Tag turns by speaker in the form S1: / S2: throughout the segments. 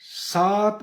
S1: 7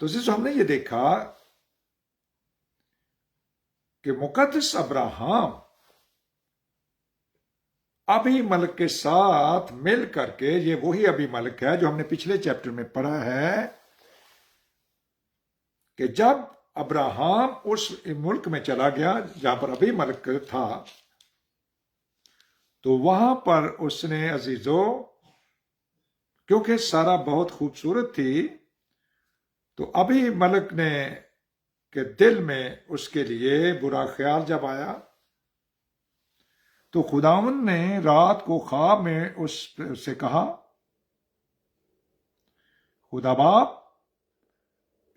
S1: تو ہم نے یہ دیکھا کہ مقدس ابراہم ابھی ملک کے ساتھ مل کر کے، یہ وہی ابھی ملک ہے جو ہم نے پچھلے چیپٹر میں پڑھا ہے کہ جب ابراہم اس ملک میں چلا گیا جہاں پر ابھی ملک تھا، تو وہاں پر اس نے عزیزو، کیونکہ سارا بہت خوبصورت تھی، تو ابھی ملک نے کے دل میں اس کے لیے برا خیال جب آیا، تو خداوند نے رات کو خواب میں اس سے کہا، خدا باپ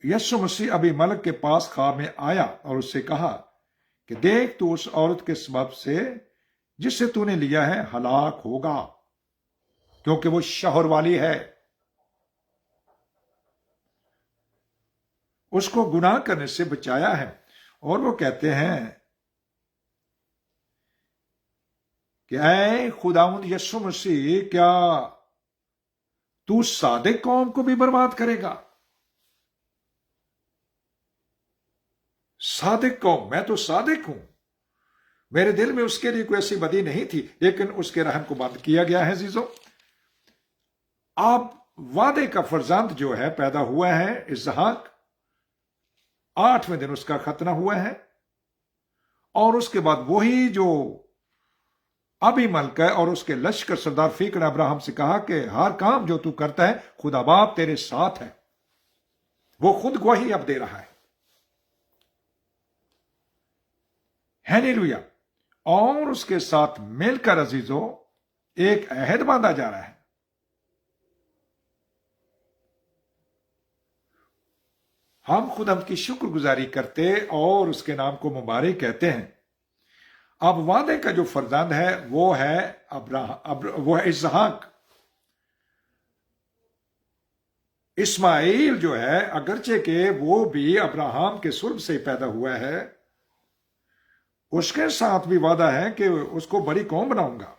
S1: یسوع مسیح ابھی ملک کے پاس خواب میں آیا اور اس سے کہا کہ دیکھ، تو اس عورت کے سبب سے جس سے تو نے لیا ہے ہلاک ہوگا، کیونکہ وہ شوہر والی ہے، اس کو گناہ کرنے سے بچایا ہے۔ اور وہ کہتے ہیں کہ اے خداوند یسوع مسیح، کیا تو صادق قوم کو بھی برباد کرے گا؟ صادق قوم، میں تو صادق ہوں، میرے دل میں اس کے لیے کوئی ایسی بدی نہیں تھی، لیکن اس کے رحم کو بند کیا گیا ہے۔ عزیزو، اب وعدے کا فرزند جو ہے پیدا ہوا ہے، اسحاق، 8ویں دن اس کا ختنہ ہوا ہے، اور اس کے بعد وہی جو ابھی ملک ہے اور اس کے لشکر سردار فیکر نے ابراہم سے کہا کہ ہر کام جو تو کرتا ہے خدا باپ تیرے ساتھ ہے، وہ خود گواہی اب دے رہا ہے۔ ہیلیلویا! اور اس کے ساتھ مل کر عزیزو ایک عہد باندھا جا رہا ہے۔ ہم خدا کی شکر گزاری کرتے اور اس کے نام کو مبارک کہتے ہیں۔ اب وعدے کا جو فرزند ہے وہ ہے وہ ہے اسحاق۔ اسماعیل جو ہے، اگرچہ کہ وہ بھی ابراہم کے سلب سے پیدا ہوا ہے، اس کے ساتھ بھی وعدہ ہے کہ اس کو بڑی قوم بناؤں گا۔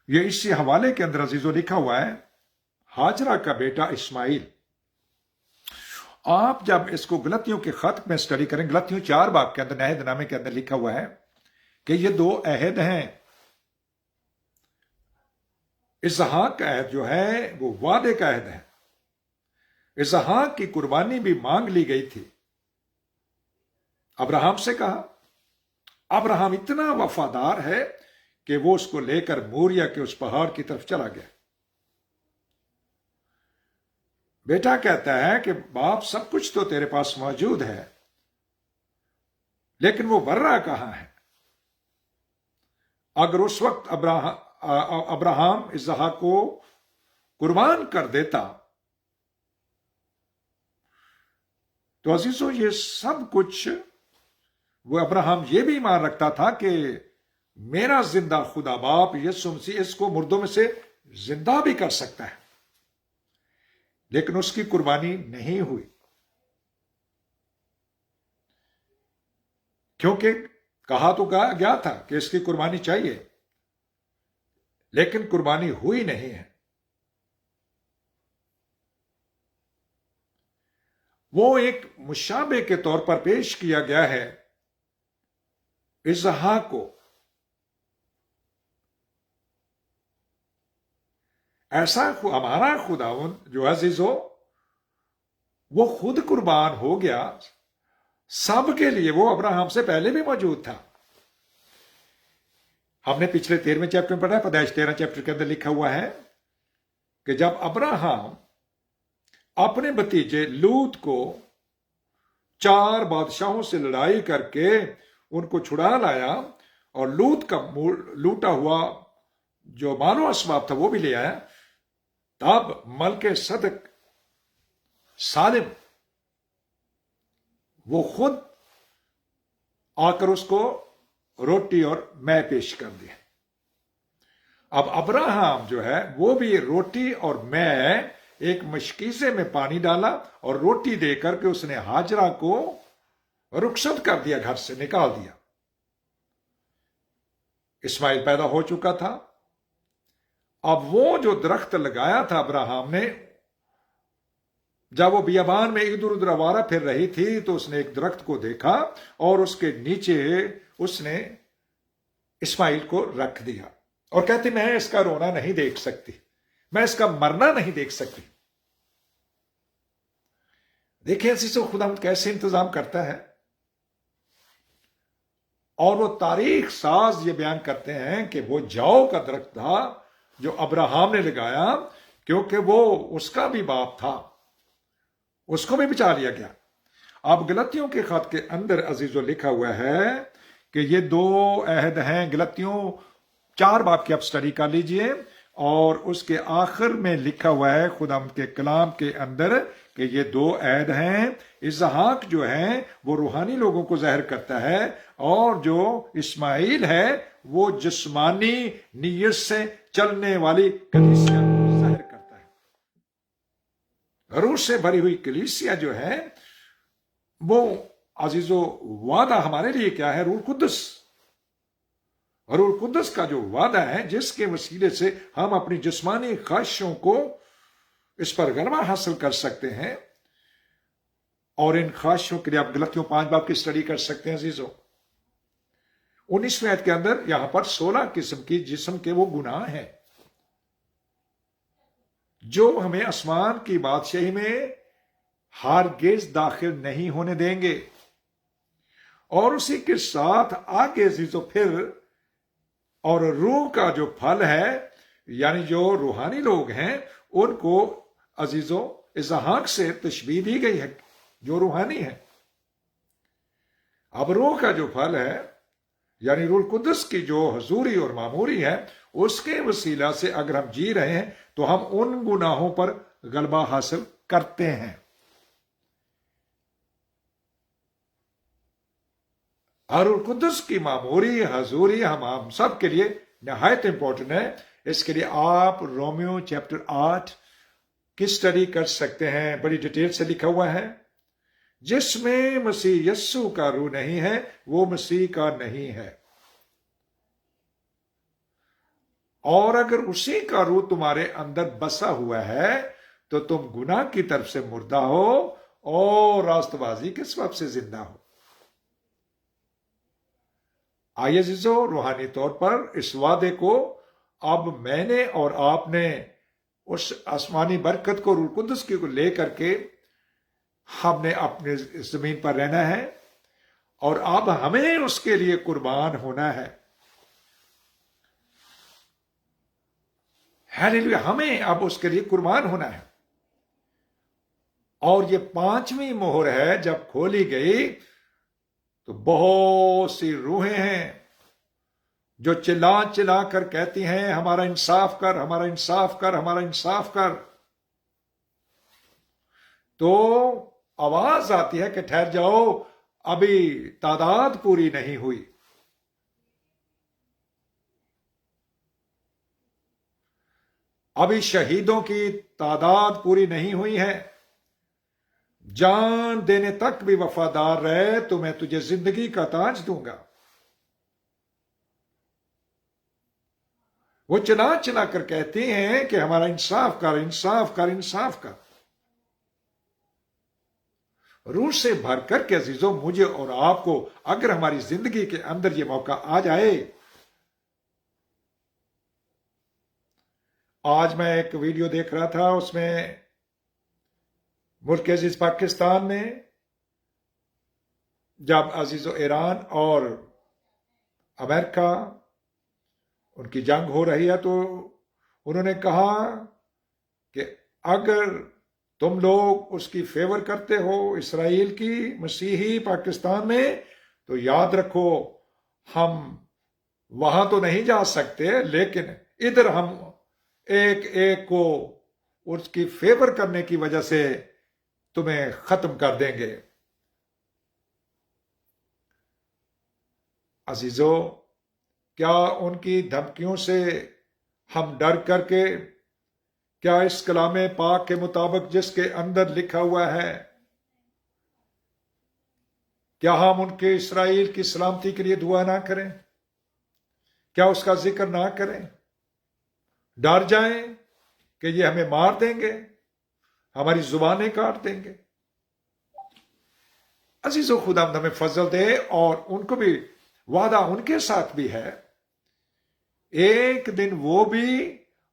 S1: یہ اسی حوالے کے اندر عزیزو لکھا ہوا ہے، ہاجرہ کا بیٹا اسماعیل۔ آپ جب اس کو غلطیوں کے خط میں سٹڈی کریں، غلطیوں 4 باب کے اندر عہد نامے کے اندر لکھا ہوا ہے کہ یہ 2 عہد ہیں۔ اسحاق کا عہد جو ہے وہ وعدے کا عہد ہے۔ اسحاق کی قربانی بھی مانگ لی گئی تھی۔ ابراہم سے کہا، ابراہم اتنا وفادار ہے کہ وہ اس کو لے کر موریا کے اس پہاڑ کی طرف چلا گیا۔ بیٹا کہتا ہے کہ باپ سب کچھ تو تیرے پاس موجود ہے، لیکن وہ برہ کہاں ہے؟ اگر اس وقت ابراہم اسحاق کو قربان کر دیتا تو عزیزو یہ سب کچھ، وہ ابراہم یہ بھی ایمان رکھتا تھا کہ میرا زندہ خدا باپ یسوع مسیح اس کو مردوں میں سے زندہ بھی کر سکتا ہے، لیکن اس کی قربانی نہیں ہوئی، کیونکہ کہا تو گیا تھا کہ اس کی قربانی چاہیے، لیکن قربانی ہوئی نہیں ہے۔ وہ ایک مشابہ کے طور پر پیش کیا گیا ہے اسحاق کو۔ ایسا ہمارا خداوند جو عزیز ہو، وہ خود قربان ہو گیا سب کے لیے، وہ ابراہم سے پہلے بھی موجود تھا۔ ہم نے پچھلے 13ویں چیپٹر میں پڑھا ہے، پیدائش 13 چیپٹر کے اندر لکھا ہوا ہے کہ جب ابراہم اپنے بھتیجے لوط کو 4 بادشاہوں سے لڑائی کر کے ان کو چھڑا لایا اور لوط کا لوٹا ہوا جو مال و اسباب تھا وہ بھی لے آیا، تب ملک صدق سالم وہ خود آ کر اس کو روٹی اور میں پیش کر دیا۔ اب ابراہم جو ہے وہ بھی روٹی اور میں ایک مشکیزے میں پانی ڈالا اور روٹی دے کر کے اس نے ہاجرہ کو رخصت کر دیا، گھر سے نکال دیا۔ اسماعیل پیدا ہو چکا تھا۔ اب وہ جو درخت لگایا تھا ابراہم نے، جب وہ بیابان میں ادھر ادھر آوارہ پھر رہی تھی تو اس نے ایک درخت کو دیکھا اور اس کے نیچے اس نے اسماعیل کو رکھ دیا اور کہتی میں اس کا رونا نہیں دیکھ سکتی، میں اس کا مرنا نہیں دیکھ سکتی۔ دیکھیں عزیزو خدا کیسے انتظام کرتا ہے، اور وہ تاریخ ساز یہ بیان کرتے ہیں کہ وہ جاؤ کا درخت تھا جو ابراہم نے لگایا، کیونکہ وہ اس کا بھی باپ تھا، اس کو بھی بچا لیا گیا۔ اب گلتیوں کے خط کے اندر عزیزو لکھا ہوا ہے کہ یہ 2 عہد ہیں، گلتیوں 4 باب کی آپ سٹڈی کر لیجئے، اور اس کے آخر میں لکھا ہوا ہے خدا کے کلام کے اندر کہ یہ 2 عہد ہیں۔ اسحاق جو ہے وہ روحانی لوگوں کو ظاہر کرتا ہے، اور جو اسماعیل ہے وہ جسمانی نیت سے چلنے والی کلیسیا کو ظاہر کرتا ہے۔ روح سے بھری ہوئی کلیسیا جو ہے وہ عزیزو وعدہ ہمارے لیے کیا ہے؟ روح القدس۔ روح القدس کا جو وعدہ ہے جس کے وسیلے سے ہم اپنی جسمانی خواہشوں کو اس پر غلبہ حاصل کر سکتے ہیں، اور ان خواہشوں کے لیے آپ گلتیوں 5 باب کی سٹڈی کر سکتے ہیں عزیزو۔ 19ویں آیت کے اندر یہاں پر 16 قسم کی جسم کے وہ گناہ ہیں جو ہمیں آسمان کی بادشاہی میں ہرگز داخل نہیں ہونے دیں گے۔ اور اسی کے ساتھ آگے عزیزو پھر اور روح کا جو پھل ہے، یعنی جو روحانی لوگ ہیں ان کو عزیزو اسحاق سے تشبیہ دی گئی ہے جو روحانی ہے۔ اب روح کا جو پھل ہے یعنی روح القدس کی جو حضوری اور معموری ہے، اس کے وسیلہ سے اگر ہم جی رہے ہیں تو ہم ان گناہوں پر غلبہ حاصل کرتے ہیں۔ اور روح القدس کی معموری حضوری ہم سب کے لیے نہایت امپورٹنٹ ہے۔ اس کے لیے آپ رومیو چیپٹر 8 کی سٹڈی کر سکتے ہیں، بڑی ڈیٹیل سے لکھا ہوا ہے۔ جس میں مسیح یسوع کا روح نہیں ہے وہ مسیح کا نہیں ہے، اور اگر اسی کا روح تمہارے اندر بسا ہوا ہے تو تم گناہ کی طرف سے مردہ ہو اور راست بازی کے سبب سے زندہ ہو۔ آئیے عزیزو روحانی طور پر اس وعدے کو اب میں نے اور آپ نے اس آسمانی برکت کو روح القدس کی کو لے کر کے ہم نے اپنے زمین پر رہنا ہے، اور اب ہمیں اس کے لیے قربان ہونا ہے۔ ہیلیلویا، ہمیں اب اس کے لیے قربان ہونا ہے۔ اور یہ 5ویں مہر ہے جب کھولی گئی تو بہت سی روحیں ہیں جو چلا چلا کر کہتی ہیں ہمارا انصاف کر، ہمارا انصاف کر، ہمارا انصاف کر۔ تو آواز آتی ہے کہ ٹھہر جاؤ، ابھی تعداد پوری نہیں ہوئی۔ ابھی شہیدوں کی تعداد پوری نہیں ہوئی ہے۔ جان دینے تک بھی وفادار رہے تو میں تجھے زندگی کا تاج دوں گا۔ وہ چلا چلا کر کہتے ہیں کہ ہمارا انصاف کر، انصاف کر، انصاف کر۔ روح سے بھر کر کے عزیزوں مجھے اور آپ کو اگر ہماری زندگی کے اندر یہ موقع آ جائے۔ آج میں ایک ویڈیو دیکھ رہا تھا، اس میں ملک عزیز پاکستان میں جب عزیزو ایران اور امریکہ ان کی جنگ ہو رہی ہے تو انہوں نے کہا کہ اگر تم لوگ اس کی فیور کرتے ہو اسرائیل کی مسیحی پاکستان میں تو یاد رکھو ہم وہاں تو نہیں جا سکتے، لیکن ادھر ہم ایک ایک کو اس کی فیور کرنے کی وجہ سے تمہیں ختم کر دیں گے۔ عزیزو، کیا ان کی دھمکیوں سے ہم ڈر کر کے، کیا اس کلام پاک کے مطابق جس کے اندر لکھا ہوا ہے، کیا ہم ان کے اسرائیل کی سلامتی کے لیے دعا نہ کریں؟ کیا اس کا ذکر نہ کریں؟ ڈر جائیں کہ یہ ہمیں مار دیں گے، ہماری زبانیں کاٹ دیں گے. عزیزو خداوند ہمیں فضل دے، اور ان کو بھی وعدہ ان کے ساتھ بھی ہے، ایک دن وہ بھی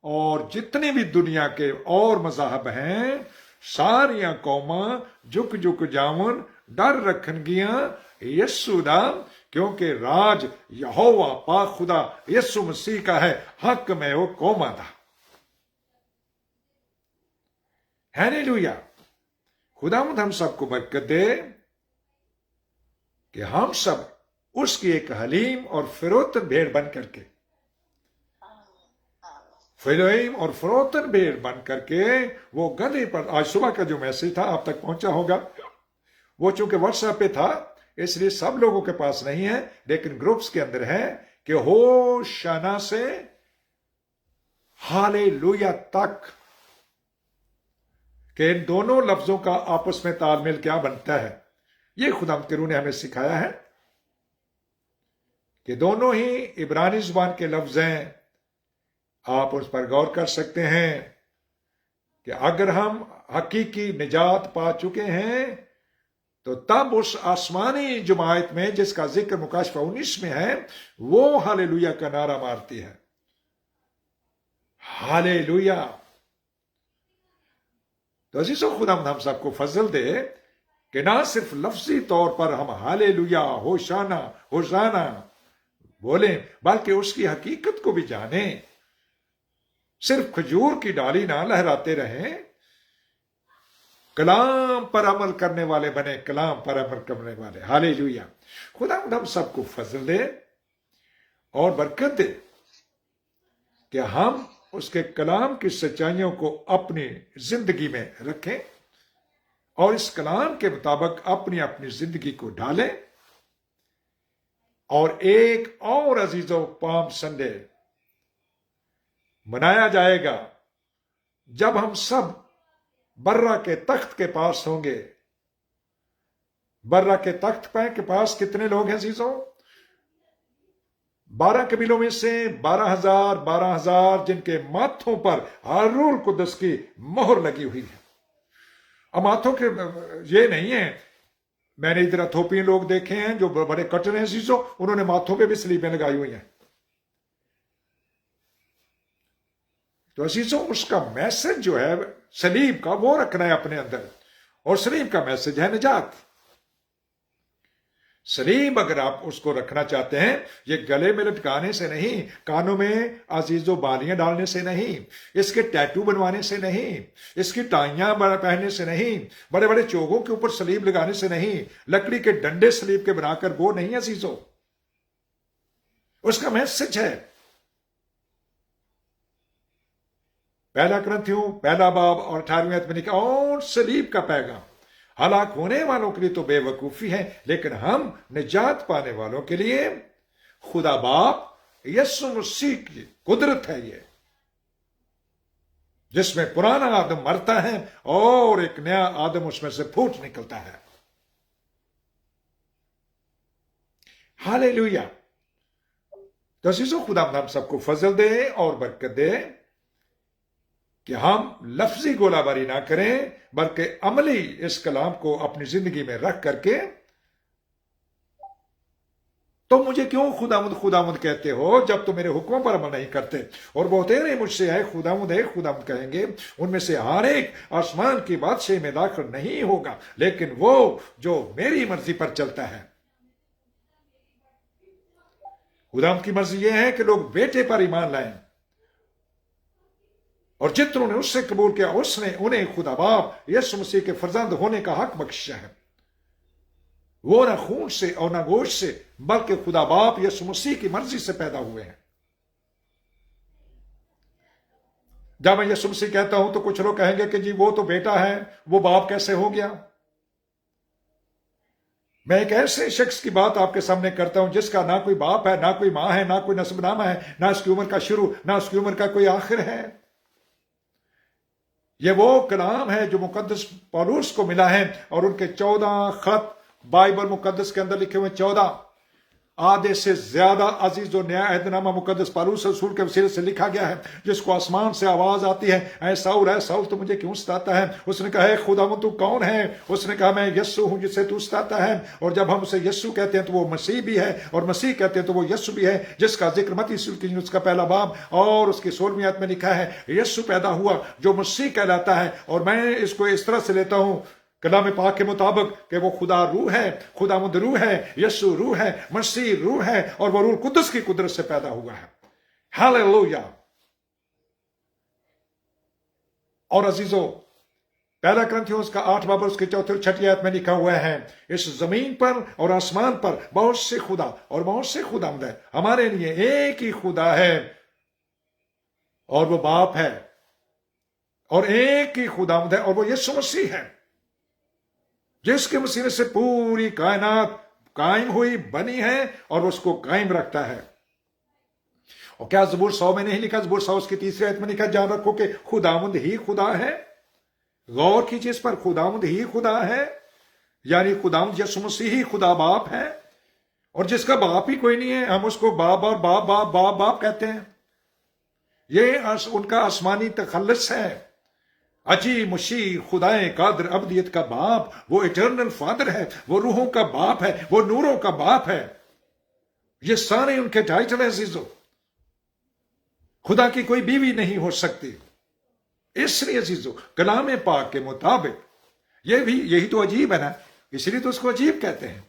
S1: اور جتنے بھی دنیا کے اور مذاہب ہیں ساریاں قوماں جھک جھک جاون ڈر رکھن گیاں یسو دا، کیونکہ راج یہوہ پاک خدا یسو مسیح کا ہے، حق میں وہ قوماں دا. ہیلیلویا. خداوند ہم سب کو برکت دے کہ ہم سب اس کی ایک حلیم اور فروتن بھیڑ بن کر کے، فلوئیم اور فروتن بھیڑ بن کر کے وہ گدھے پر. آج صبح کا جو میسج تھا آپ تک پہنچا ہوگا، وہ چونکہ واٹس ایپ پہ تھا اس لیے سب لوگوں کے پاس نہیں ہے، لیکن گروپس کے اندر ہے کہ ہوشنا سے ہالےلویا تک، کہ ان دونوں لفظوں کا آپس میں تال میل کیا بنتا ہے. یہ خداوند کے روح نے ہمیں سکھایا ہے کہ دونوں ہی عبرانی زبان کے لفظ ہیں. آپ اس پر غور کر سکتے ہیں کہ اگر ہم حقیقی نجات پا چکے ہیں تو تب اس آسمانی جماعت میں جس کا ذکر مکاشفہ 19 میں ہے وہ ہالےلویا کا نعرہ مارتی ہے. ہالےلویا. تو عزیزو خداوند ہم سب کو فضل دے کہ نہ صرف لفظی طور پر ہم ہالےلویا ہوشانا ہوزانا بولیں، بلکہ اس کی حقیقت کو بھی جانیں. صرف کھجور کی ڈالی نہ لہراتے رہیں، کلام پر عمل کرنے والے بنے، کلام پر عمل کرنے والے. ہالےلویا. خداوند ہم سب کو فضل دے اور برکت دے کہ ہم اس کے کلام کی سچائیوں کو اپنی زندگی میں رکھیں اور اس کلام کے مطابق اپنی اپنی زندگی کو ڈھالیں. اور ایک اور عزیزو پام سنڈے منایا جائے گا جب ہم سب برہ کے تخت کے پاس ہوں گے. برہ کے تخت کے پاس کتنے لوگ ہیں عزیزوں؟ 12 قبیلوں میں سے 12,000 جن کے ماتھوں پر ہارون القدس کی مہر لگی ہوئی ہے. اب ماتھوں کے یہ نہیں ہے، میں نے ادھر ایتھوپین لوگ دیکھے ہیں جو بڑے کٹر ہیں عزیزوں، انہوں نے ماتھوں پہ بھی سلیبیں لگائی ہوئی ہیں. تو عزیزوں اس کا میسج جو ہے سلیب کا وہ رکھنا ہے اپنے اندر، اور سلیب کا میسج ہے نجات. سلیب اگر آپ اس کو رکھنا چاہتے ہیں، یہ گلے میں لٹکانے سے نہیں، کانوں میں عزیزوں بالیاں ڈالنے سے نہیں، اس کے ٹیٹو بنوانے سے نہیں، اس کی ٹائیاں پہننے سے نہیں، بڑے بڑے چوگوں کے اوپر سلیب لگانے سے نہیں، لکڑی کے ڈنڈے سلیب کے بنا کر وہ نہیں عزیزوں. اس کا میسج ہے پہلا کرنتھیوں پہلا باب اور 18ویں آیت میں لکھا، اور سلیب کا پیغام ہلاک ہونے والوں کے لیے تو بے وقوفی ہے، لیکن ہم نجات پانے والوں کے لیے خدا باپ یسوع مسیح کی قدرت ہے، یہ جس میں پرانا آدم مرتا ہے اور ایک نیا آدم اس میں سے پھوٹ نکلتا ہے. ہالےلویا. تو عزیزو خدا ہم سب کو فضل دے اور برکت دے کہ ہم لفظی گولہ باری نہ کریں بلکہ عملی اس کلام کو اپنی زندگی میں رکھ کر کے. تو مجھے کیوں خداوند خداوند کہتے ہو جب تم میرے حکموں پر عمل نہیں کرتے؟ اور بہتےرے مجھ سے ہے خداوند کہیں گے، ان میں سے ہر ایک آسمان کی بادشاہی میں داخل نہیں ہوگا، لیکن وہ جو میری مرضی پر چلتا ہے. خداوند کی مرضی یہ ہے کہ لوگ بیٹے پر ایمان لائیں، اور جتنوں نے اس سے قبول کیا اس نے انہیں خدا باپ یسوع مسیح کے فرزند ہونے کا حق بخشا ہے. وہ نہ خون سے اور نہ گوشت سے بلکہ خدا باپ یسوع مسیح کی مرضی سے پیدا ہوئے ہیں. جب میں یسوع مسیح کہتا ہوں تو کچھ لوگ کہیں گے کہ جی وہ تو بیٹا ہے، وہ باپ کیسے ہو گیا؟ میں ایک ایسے شخص کی بات آپ کے سامنے کرتا ہوں جس کا نہ کوئی باپ ہے، نہ کوئی ماں ہے، نہ کوئی نسب نامہ ہے، نہ اس کی عمر کا شروع، نہ اس کی عمر کا کوئی آخر ہے. یہ وہ کلام ہے جو مقدس پولس کو ملا ہے، اور ان کے 14 خط بائبل مقدس کے اندر لکھے ہوئے 14 آدھے سے زیادہ عزیز و نیا عہد نامہ مقدس پالوس رسول کے وسیلے سے لکھا گیا ہے، جس کو آسمان سے آواز آتی ہے، اے ساؤل تو مجھے کیوں ستاتا ہے؟ اس نے کہا، اے خداوند تو کون ہے؟ اس نے کہا، میں یسوع ہوں جسے تو ستاتا ہے۔ اور جب ہم اسے یسوع کہتے ہیں تو وہ مسیح بھی ہے، اور مسیح کہتے ہیں تو وہ یسوع بھی ہے، جس کا ذکر متی کی اس کا پہلا باب اور اس کی 16ویں آیت میں لکھا ہے، یسوع پیدا ہوا جو مسیح کہلاتا ہے۔ اور میں اس کو اس طرح سے لیتا ہوں کلام پاک کے مطابق کہ وہ خدا روح ہے، خداوند روح ہے، یسوع روح ہے، مسیح روح ہے، اور وہ روح القدس کی قدرت سے پیدا ہوا ہے۔ ہاللویا۔ اور عزیزو، پہلا کرنتھیوں کا 8 باب اس کے 4 اور 6 آیت میں لکھا ہوا ہے، اس زمین پر اور آسمان پر بہت سے خدا اور بہت سے خداوند ہیں، ہمارے لیے ایک ہی خدا ہے اور وہ باپ ہے، اور ایک ہی خداوند ہے اور وہ یسوع مسیح ہے، جس کے وسیلے سے پوری کائنات قائم ہوئی، بنی ہے اور اس کو قائم رکھتا ہے۔ اور کیا زبور 100 میں نہیں لکھا؟ زبور 100 اس کی 3 آیت میں لکھا، جان رکھو کہ خداوند ہی خدا ہے۔ غور کیجیے اس پر، خداوند ہی خدا ہے، یعنی خداوند یسوع مسیح ہی خدا باپ ہے، اور جس کا باپ ہی کوئی نہیں ہے ہم اس کو باپ اور باپ باپ باپ باپ کہتے ہیں۔ یہ ان کا آسمانی تخلص ہے، عجیب مشیر خدائے قادر ابدیت کا باپ، وہ اٹرنل فادر ہے، وہ روحوں کا باپ ہے، وہ نوروں کا باپ ہے۔ یہ سارے ان کے ٹائٹل ہیں عزیزو۔ خدا کی کوئی بیوی نہیں ہو سکتی، اس لیے عزیزو کلام پاک کے مطابق یہی تو عجیب ہے نا، اس لیے تو اس کو عجیب کہتے ہیں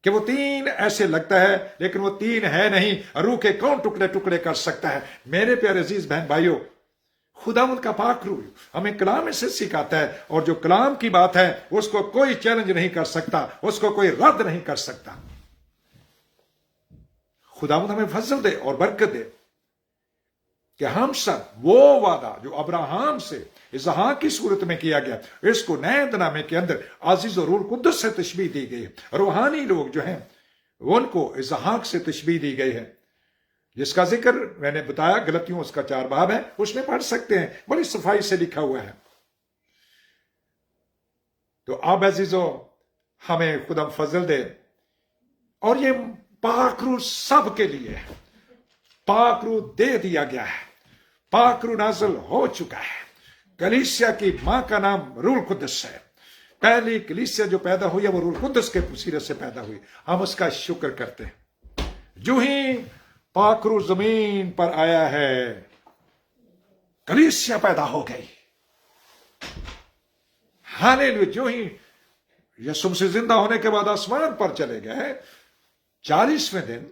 S1: کہ وہ 3 ایسے لگتا ہے لیکن وہ 3 ہے نہیں، روح کے کون ٹکڑے ٹکڑے کر سکتا ہے؟ میرے پیارے عزیز بہن بھائیو، خداوند کا پاک روح ہمیں کلام سے سکھاتا ہے، اور جو کلام کی بات ہے اس کو کوئی چیلنج نہیں کر سکتا، اس کو کوئی رد نہیں کر سکتا۔ خداوند ہمیں فضل دے اور برکت دے کہ ہم سب وہ وعدہ جو ابراہیم سے اسحاق کی صورت میں کیا گیا، اس کو نئے عہد نامے کے اندر عزیز اور روح القدس سے تشبیہ دی گئی ہے۔ روحانی لوگ جو ہیں ان کو اسحاق سے تشبیہ دی گئی ہے، جس کا ذکر میں نے بتایا غلطیوں اس کا 4 باب ہے، اس میں پڑھ سکتے ہیں، بڑی صفائی سے لکھا ہوا ہے۔ تو اب عزیزو ہمیں خدا فضل دے، اور یہ پاک روح سب کے لیے ہے، پاک روح دے دیا گیا ہے، پاک روح نازل ہو چکا ہے۔ کلیسیا کی ماں کا نام روح القدس ہے، پہلی کلیسیا جو پیدا ہوئی ہے وہ روح القدس کے وسیلے سے پیدا ہوئی، ہم اس کا شکر کرتے ہیں۔ جو ہی پاک روح زمین پر آیا ہے، کلیسیا پیدا ہو گئی۔ ہاللیلویا۔ جو ہی یسوع سے زندہ ہونے کے بعد آسمان پر چلے گئے، 40ویں دن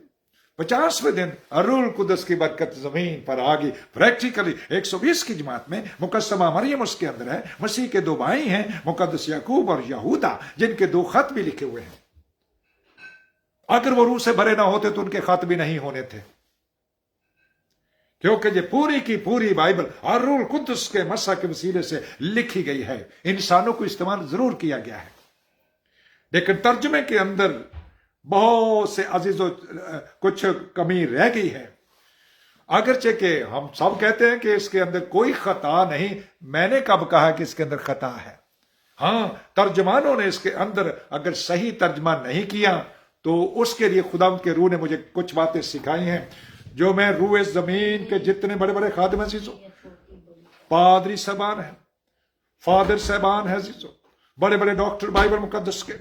S1: 50ویں دن روح القدس کی برکت زمین پر آ گئی۔ پریکٹیکلی 120 کی جماعت میں مقدسہ مریم اس کے اندر ہے، مسیح کے 2 بھائی ہیں، مقدس یعقوب اور یہودا، جن کے 2 خط بھی لکھے ہوئے ہیں۔ اگر وہ روح سے بھرے نہ ہوتے تو ان کے خط بھی نہیں ہونے تھے، کیونکہ یہ پوری کی پوری بائبل اور روح القدس کے مسح کے وسیلے سے لکھی گئی ہے۔ انسانوں کو استعمال ضرور کیا گیا ہے، لیکن ترجمے کے اندر بہت سے عزیزوں کچھ کمی رہ گئی ہے، اگرچہ کہ ہم سب کہتے ہیں کہ اس کے اندر کوئی خطا نہیں۔ میں نے کب کہا کہ اس کے اندر خطا ہے؟ ہاں، ترجمانوں نے اس کے اندر اگر صحیح ترجمہ نہیں کیا تو اس کے لیے خدا کے روح نے مجھے کچھ باتیں سکھائی ہیں، جو میں روح زمین کے جتنے بڑے بڑے خادم ہیں عزیزو، پادری صاحبان ہیں، فادر صاحبان ہیں عزیزو، بڑے بڑے ڈاکٹر بائبل مقدس کے،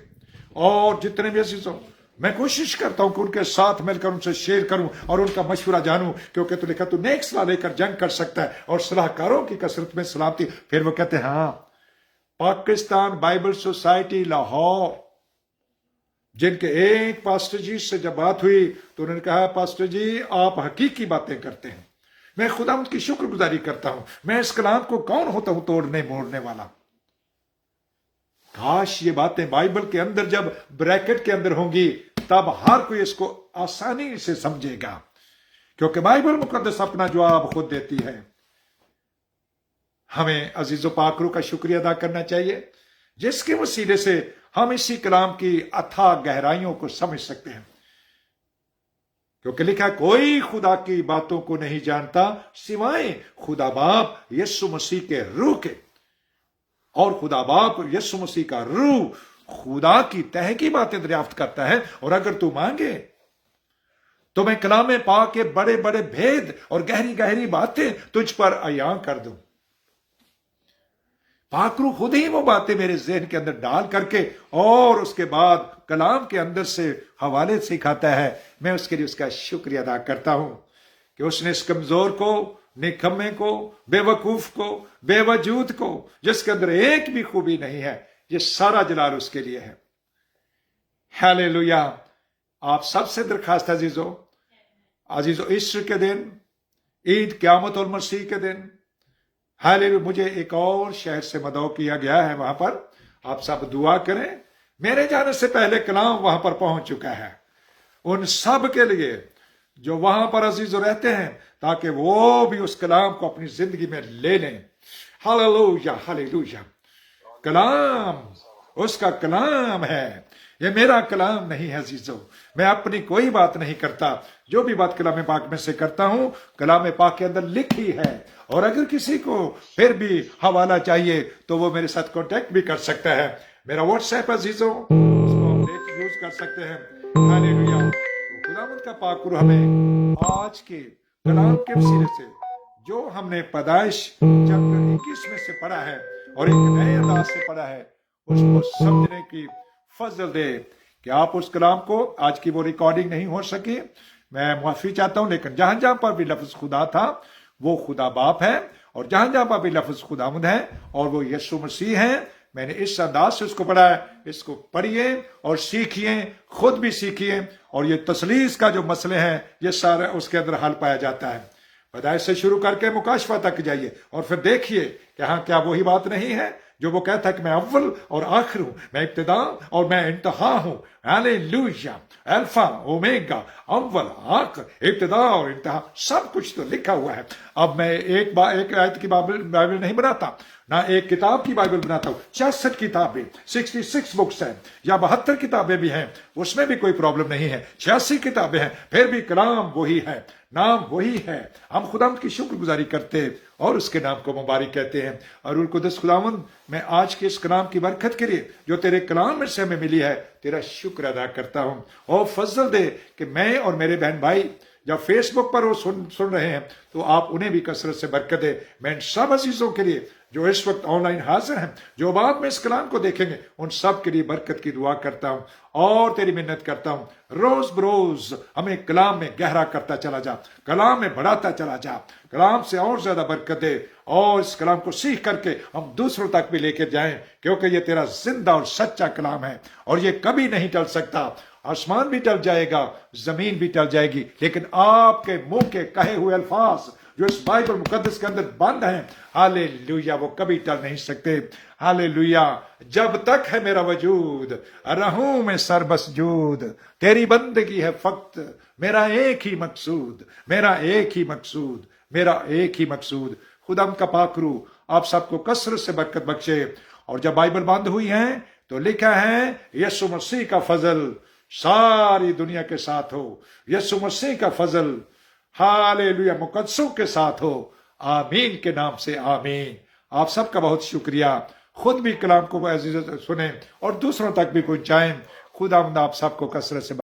S1: اور جتنے بھی عزیزو، میں کوشش کرتا ہوں کہ ان کے ساتھ مل کر ان سے شیئر کروں اور ان کا مشورہ جانوں، کیونکہ تو لکھا تو نیک صلاح لے کر جنگ کر سکتا ہے، اور صلاح کاروں کی کثرت میں سلامتی۔ پھر وہ کہتے ہیں ہاں، پاکستان بائبل سوسائٹی لاہور، جن کے ایک پاسٹر جی سے جب بات ہوئی تو انہوں نے کہا، پاسٹر جی آپ حقیقی باتیں کرتے ہیں، میں خدا کی شکر گزاری کرتا ہوں، میں اس کلام کو کون ہوتا ہوں توڑنے موڑنے والا۔ کاش یہ باتیں بائبل کے اندر جب بریکٹ کے اندر ہوں گی تب ہر کوئی اس کو آسانی سے سمجھے گا، کیونکہ بائبل مقدس اپنا جواب خود دیتی ہے۔ ہمیں عزیز و پاک روح کا شکریہ ادا کرنا چاہیے، جس کے وسیلے سے ہم اسی کلام کی اتھاہ گہرائیوں کو سمجھ سکتے ہیں، کیونکہ لکھا کوئی خدا کی باتوں کو نہیں جانتا سوائے خدا باپ یسوع مسیح کے روح کے، اور خدا باپ یسوع مسیح کا روح خدا کی تہہ کی باتیں دریافت کرتا ہے، اور اگر تو مانگے تو میں کلام پاک کے بڑے بڑے بھید اور گہری گہری باتیں تجھ پر عیاں کر دوں۔ پاک روح خود ہی وہ باتیں میرے ذہن کے اندر ڈال کر کے اور اس کے بعد کلام کے اندر سے حوالے سکھاتا ہے۔ میں اس کے لیے اس کا شکریہ ادا کرتا ہوں کہ اس نے اس کمزور کو، نکمے کو، بے وقوف کو، بے وجود کو، جس کے اندر ایک بھی خوبی نہیں ہے، یہ سارا جلال اس کے لیے ہے۔ ہیلیلویا۔ آپ سب سے درخواست عزیزو عیسٹر کے دن، عید قیامت المسیح کے دن، ہیلیلویا، مجھے ایک اور شہر سے مدعو کیا گیا ہے، وہاں پر آپ سب دعا کریں۔ میرے جانے سے پہلے کلام وہاں پر پہنچ چکا ہے، ان سب کے لیے جو وہاں پر عزیز رہتے ہیں، تاکہ وہ بھی اس کلام کو اپنی زندگی میں لے لیں۔ ہلیلویا ہلیلویا۔ کلام اس کا کلام ہے، یہ میرا کلام نہیں ہے عزیزو۔ میں اپنی کوئی بات نہیں کرتا، جو بھی بات کلام پاک میں سے کرتا ہوں کلام پاک کے اندر لکھی ہے، اور اگر کسی کو پھر بھی حوالہ چاہیے تو وہ میرے ساتھ کانٹیکٹ بھی کر سکتا ہے۔ میرا واٹس ایپ عزیزو، اس کو ہم یوز کر سکتے ہیں۔ ہلیلویا۔ تو خداوند کا پاک روح ہمیں آج کے کلام کے وسیلے سے جو ہم نے پیدائش چیپٹر 21 میں سے پڑھا ہے اور ایک نئے انداز سے پڑھا ہے، اس کو سمجھنے کی فضل دے کہ آپ اس کلام کو، آج کی وہ ریکارڈنگ نہیں ہو سکی، میں معافی چاہتا ہوں، لیکن جہاں جہاں پر بھی لفظ خدا تھا وہ خدا باپ ہے، اور جہاں جہاں پر بھی لفظ خداوند ہے اور وہ یسوع مسیح ہے، میں نے اس انداز سے اس کو پڑھا ہے۔ اس کو پڑھیے اور سیکھیے، خود بھی سیکھیے، اور یہ تثلیث کا جو مسئلے ہیں یہ سارا اس کے اندر حل پایا جاتا ہے۔ پیدائش سے شروع کر کے مکاشفہ تک جائیے اور پھر دیکھیے کہ ہاں کیا وہی بات نہیں ہے جو وہ کہتا ہے کہ میں اول اور آخر ہوں، میں ابتدا اور میں انتہا ہوں۔ ہلیلویا۔ الفا اومیگا، اول آخر، ابتدا اور انتہا، سب کچھ تو لکھا ہوا ہے۔ اب میں ایک آیت کی بائبل نہیں بناتا، نہ ایک کتاب کی بائبل بناتا ہوں، 66 کتابیں، 66 بکس ہیں، یا 72 کتابیں بھی ہیں، اس میں بھی کوئی پرابلم نہیں ہے، 86 کتابیں ہیں، پھر بھی کلام وہی ہے، نام وہی ہے۔ ہم خداوند کی شکر گزاری کرتے اور اس کے نام کو مبارک کہتے ہیں۔ اور روح القدس خداوند، میں آج کے اس کلام کی برکت کے لیے جو تیرے کلام میں سے ہمیں ملی ہے تیرا شکر ادا کرتا ہوں، اور فضل دے کہ میں اور میرے بہن بھائی جب فیس بک پر وہ سن رہے ہیں تو آپ انہیں بھی کثرت سے برکت دے۔ میں ان سب عزیزوں کے لیے جو اس وقت آن لائن حاضر ہیں، جو بعد میں اس کلام کو دیکھیں گے، ان سب کے لیے برکت کی دعا کرتا ہوں اور تیری منت کرتا ہوں، روز بروز ہمیں کلام میں گہرا کرتا چلا جا، کلام میں بڑھاتا چلا جا، کلام سے اور زیادہ برکت دے، اور اس کلام کو سیکھ کر کے ہم دوسروں تک بھی لے کے جائیں، کیونکہ یہ تیرا زندہ اور سچا کلام ہے اور یہ کبھی نہیں ٹل سکتا۔ آسمان بھی ٹل جائے گا، زمین بھی ٹل جائے گی، لیکن آپ کے منہ کے کہے ہوئے الفاظ جو اس بائبل مقدس کے اندر بند ہیں، ہالےلویا، وہ کبھی ٹل نہیں سکتے۔ ہالےلویا۔ جب تک ہے میرا وجود رہوں میں سربسجود، تیری بندگی ہے فقط میرا ایک ہی مقصود، میرا ایک ہی مقصود، میرا ایک ہی مقصود۔ خدا کا پاک روح آپ سب کو کثرت سے برکت بخشے۔ اور جب بائبل بند ہوئی ہے تو لکھا ہے یسوع مسیح کا فضل ساری دنیا کے ساتھ ہو، یسوع مسیح کا فضل ہالےلویا مقدسوں کے ساتھ ہو، آمین کے نام سے آمین۔ آپ سب کا بہت شکریہ۔ خود بھی کلام کو عزیز سنیں اور دوسروں تک بھی پہنچائیں۔ خدا آپ سب کو کثرت سے